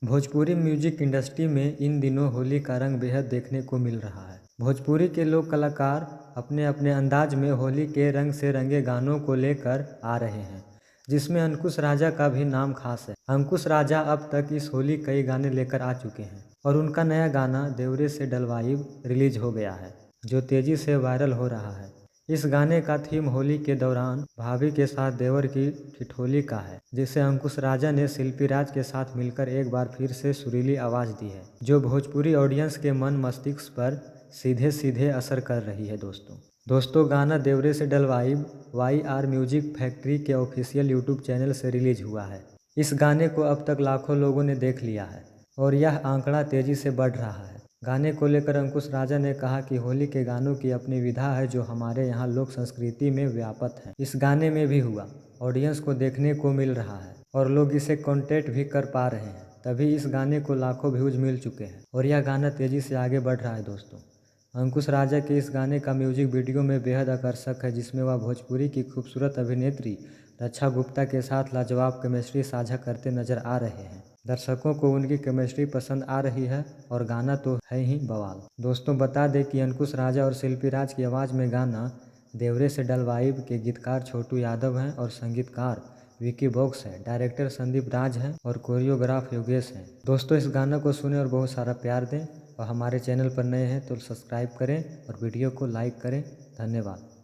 Bhojpuri music industry में इन दिनों होली का रंग बेहद देखने को मिल रहा है। भोजपुरी के लोक कलाकार अपने अपने अंदाज में होली के रंग से रंगे गानों को लेकर आ रहे हैं, जिसमें अंकुश राजा का भी नाम खास है। अंकुश राजा अब तक इस होली कई गाने लेकर आ चुके हैं और उनका नया गाना देवरे से डलवाइब रिलीज हो गया है, जो तेजी से वायरल हो रहा है। इस गाने का थीम होली के दौरान भाभी के साथ देवर की ठिठोली का है, जिसे अंकुश राजा ने शिल्पी राज के साथ मिलकर एक बार फिर से सुरीली आवाज़ दी है, जो भोजपुरी ऑडियंस के मन मस्तिष्क पर सीधे सीधे असर कर रही है। दोस्तों गाना देवरे से डलवाइब YR म्यूजिक फैक्ट्री के ऑफिशियल यूट्यूब चैनल से रिलीज हुआ है। इस गाने को अब तक लाखों लोगों ने देख लिया है और यह आंकड़ा तेजी से बढ़ रहा है। गाने को लेकर अंकुश राजा ने कहा कि होली के गानों की अपनी विधा है, जो हमारे यहाँ लोक संस्कृति में व्यापक है। इस गाने में भी हुआ ऑडियंस को देखने को मिल रहा है और लोग इसे कॉन्टेक्ट भी कर पा रहे हैं, तभी इस गाने को लाखों व्यूज मिल चुके हैं और यह गाना तेजी से आगे बढ़ रहा है। दोस्तों अंकुश राजा के इस गाने का म्यूजिक वीडियो में बेहद आकर्षक है, जिसमें वह भोजपुरी की खूबसूरत अभिनेत्री रक्षा गुप्ता के साथ लाजवाब केमिस्ट्री साझा करते नजर आ रहे हैं। दर्शकों को उनकी केमिस्ट्री पसंद आ रही है और गाना तो है ही बवाल। दोस्तों बता दें कि अंकुश राजा और शिल्पी राज की आवाज़ में गाना देवरे से डलवाइब के गीतकार छोटू यादव हैं और संगीतकार विकी बॉक्स है, डायरेक्टर संदीप राज हैं और कोरियोग्राफ योगेश हैं। दोस्तों इस गाना को सुने और बहुत सारा प्यार दें और हमारे चैनल पर नए हैं तो सब्सक्राइब करें और वीडियो को लाइक करें। धन्यवाद।